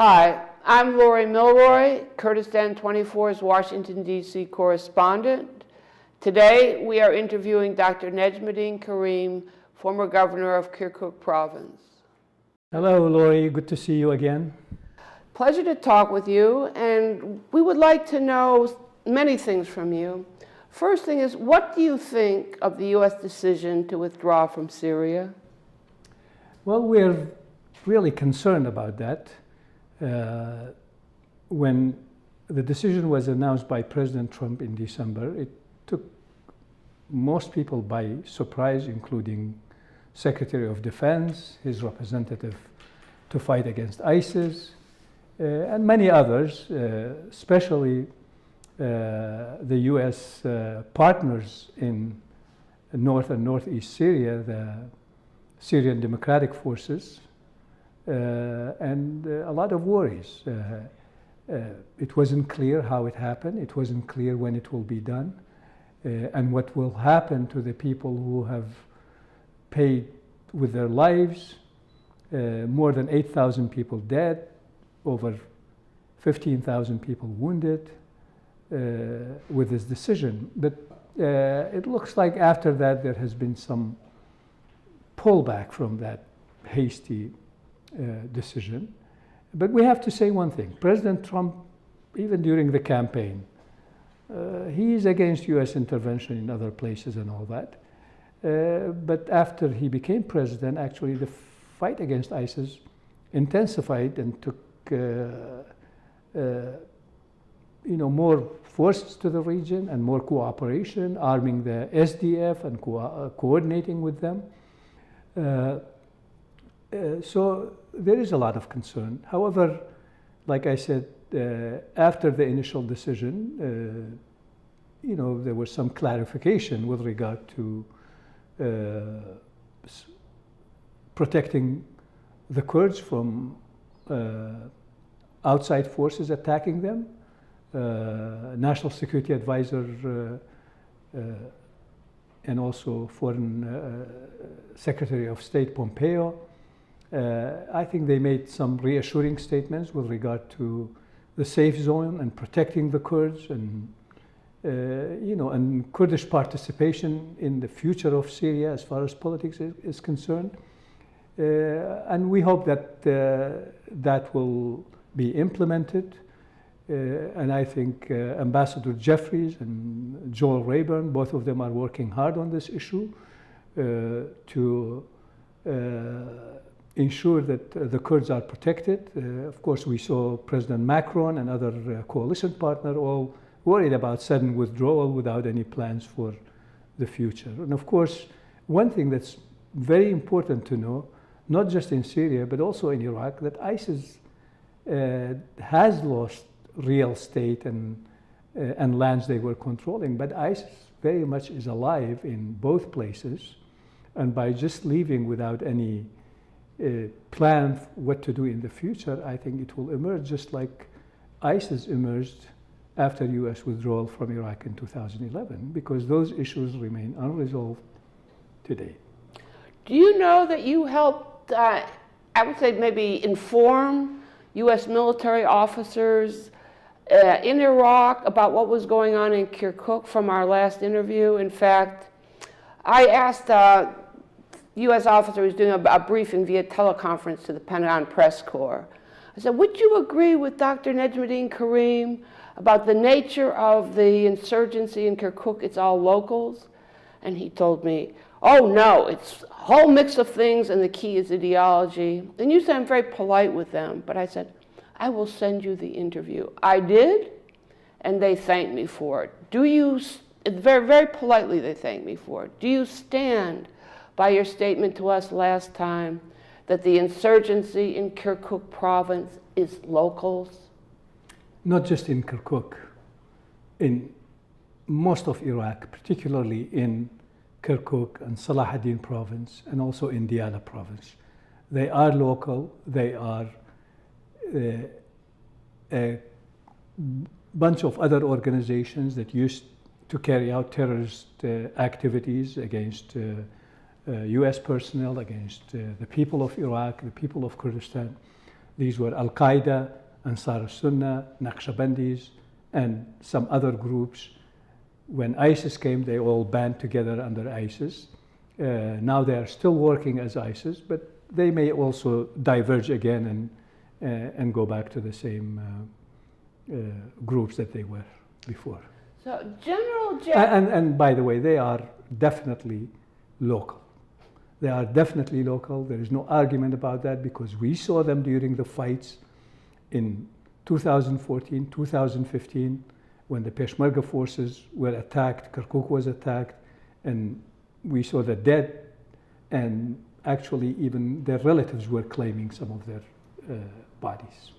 Hi, I'm Lori Milroy, Kurdistan 24's Washington, D.C. correspondent. Today, we are interviewing Dr. Najmaldin Karim, former governor of Kirkuk province. Hello, Lori. Good to see you again. Pleasure to talk with you, and we would like to know many things from you. First thing is, what do you think of the U.S. decision to withdraw from Syria? Well, we're really concerned about that. When the decision was announced by President Trump in December, it took most people by surprise, including Secretary of Defense, his representative to fight against ISIS, and many others, especially the U.S. partners in North and Northeast Syria, the Syrian Democratic Forces, and a lot of worries. It wasn't clear how it happened. It wasn't clear when it will be done, and what will happen to the people who have paid with their lives. More than 8,000 people dead, over 15,000 people wounded with this decision. But it looks like after that there has been some pullback from that hasty decision. But we have to say one thing. President Trump, even during the campaign, he is against U.S. intervention in other places and all that. But after he became president, actually the fight against ISIS intensified and took more forces to the region and more cooperation, arming the SDF and coordinating with them. So there is a lot of concern. However, like I said, after the initial decision, there was some clarification with regard to protecting the Kurds from outside forces attacking them. National Security Advisor and also Foreign Secretary of State Pompeo, I think they made some reassuring statements with regard to the safe zone and protecting the Kurds and and Kurdish participation in the future of Syria as far as politics is concerned. And we hope that that will be implemented. And I think Ambassador Jeffries and Joel Rayburn, both of them are working hard on this issue to ensure that the Kurds are protected. Of course, we saw President Macron and other coalition partners all worried about sudden withdrawal without any plans for the future. And of course, one thing that's very important to know, not just in Syria, but also in Iraq, that ISIS has lost real estate and lands they were controlling, but ISIS very much is alive in both places, and by just leaving without any plan what to do in the future, I think it will emerge just like ISIS emerged after U.S. withdrawal from Iraq in 2011, because those issues remain unresolved today. Do you know that you helped, I would say maybe inform U.S. military officers in Iraq about what was going on in Kirkuk from our last interview? In fact, I asked U.S. officer who was doing a briefing via teleconference to the Pentagon Press Corps. I said, would you agree with Dr. Najmaldin Karim about the nature of the insurgency in Kirkuk? It's all locals. And he told me, oh no, it's a whole mix of things and the key is ideology. And usually I'm very polite with them, but I said, I will send you the interview. I did, and they thanked me for it. Very, very politely they thanked me for it. Do you stand by your statement to us last time that the insurgency in Kirkuk province is locals? Not just in Kirkuk, in most of Iraq, particularly in Kirkuk and Salahuddin province, and also in Diyala province. They are local. They are a bunch of other organizations that used to carry out terrorist activities against U.S. personnel, against the people of Iraq, the people of Kurdistan. These were Al-Qaeda, Ansar al-Sunnah, Naqshbandis, and some other groups. When ISIS came, they all band together under ISIS. Now they are still working as ISIS, but they may also diverge again and go back to the same groups that they were before. So General And by the way, they are definitely local. They are definitely local. There is no argument about that because we saw them during the fights in 2014, 2015, when the Peshmerga forces were attacked, Kirkuk was attacked, and we saw the dead, and actually even their relatives were claiming some of their bodies.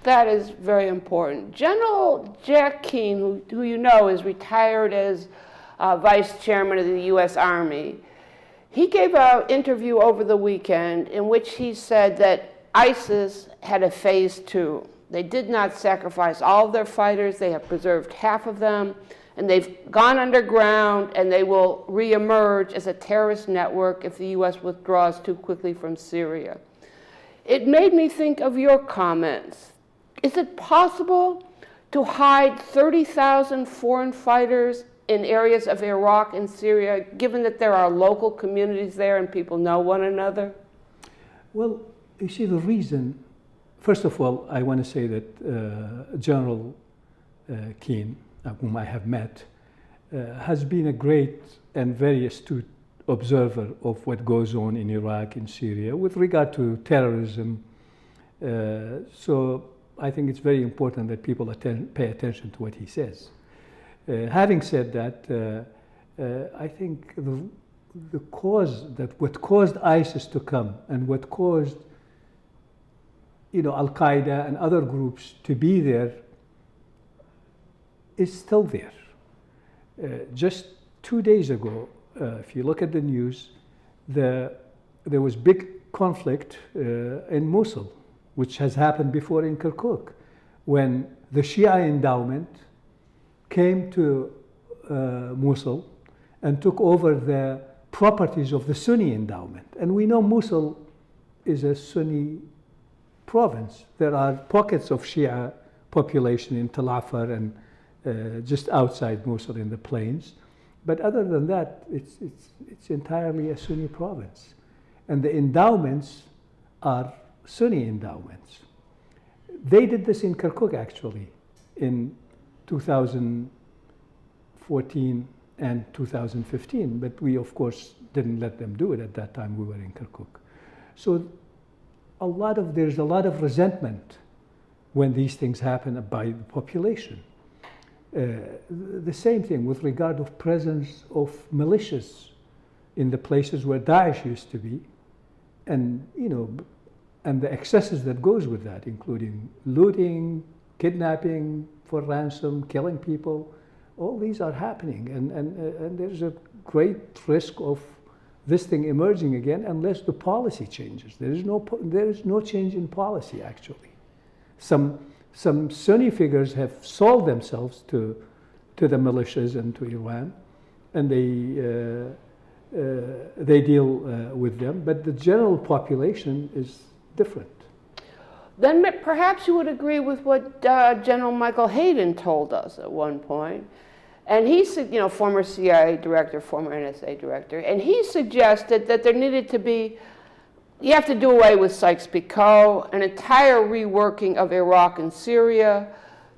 That is very important. General Jack Keane, who you know is retired as Vice Chairman of the U.S. Army, he gave an interview over the weekend in which he said that ISIS had a phase 2. They did not sacrifice all of their fighters. They have preserved half of them, and they've gone underground, and they will reemerge as a terrorist network if the U.S. withdraws too quickly from Syria. It made me think of your comments. Is it possible to hide 30,000 foreign fighters in areas of Iraq and Syria, given that there are local communities there and people know one another? Well, you see, the reason, first of all, I want to say that General Keane, whom I have met, has been a great and very astute observer of what goes on in Iraq and Syria with regard to terrorism. So I think it's very important that people pay attention to what he says. Having said that, I think the cause, that what caused ISIS to come and what caused Al-Qaeda and other groups to be there is still there. Just 2 days ago, if you look at the news, there was big conflict in Mosul, which has happened before in Kirkuk, when the Shia endowment came to Mosul and took over the properties of the Sunni endowment. And we know Mosul is a Sunni province. There are pockets of Shia population in Tel Afar and just outside Mosul in the plains. But other than that, it's entirely a Sunni province. And the endowments are Sunni endowments. They did this in Kirkuk, actually, in 2014 and 2015, but we, of course, didn't let them do it at that time. We were in Kirkuk. So there's a lot of resentment when these things happen by the population. The same thing with regard of presence of militias in the places where Daesh used to be, and and the excesses that goes with that, including looting, kidnapping for ransom, killing people. All these are happening, and there's a great risk of this thing emerging again unless the policy changes. There is no change in policy, actually. Some Sunni figures have sold themselves to the militias and to Iran, and they deal with them, but the general population is different. Then perhaps you would agree with what General Michael Hayden told us at one point. And he's, former CIA director, former NSA director, and he suggested that there needed to be, you have to do away with Sykes-Picot, an entire reworking of Iraq and Syria,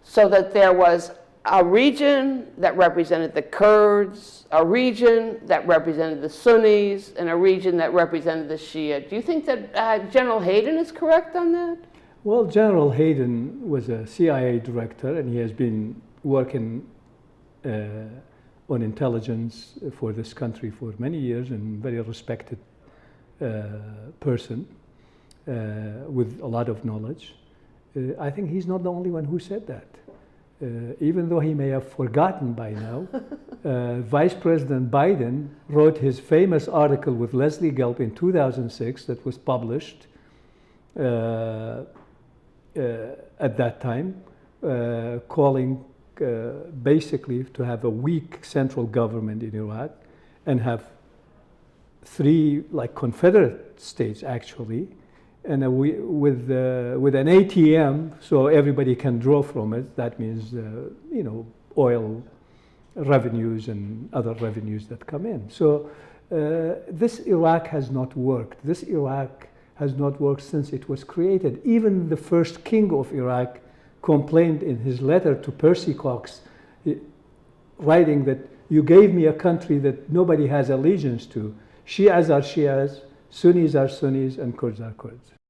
so that there was a region that represented the Kurds, a region that represented the Sunnis, and a region that represented the Shia. Do you think that General Hayden is correct on that? Well, General Hayden was a CIA director, and he has been working on intelligence for this country for many years, and very respected person with a lot of knowledge. I think he's not the only one who said that. Even though he may have forgotten by now, Vice President Biden wrote his famous article with Leslie Gelb in 2006 that was published at that time, calling basically to have a weak central government in Iraq and have 3 like Confederate states actually and with an ATM, so everybody can draw from it. That means, you know, oil revenues and other revenues that come in. So this Iraq has not worked. This Iraq has not worked since it was created. Even the first king of Iraq complained in his letter to Percy Cox, writing that you gave me a country that nobody has allegiance to. Shias are Shias, Sunnis are Sunnis, and Kurds are Kurds.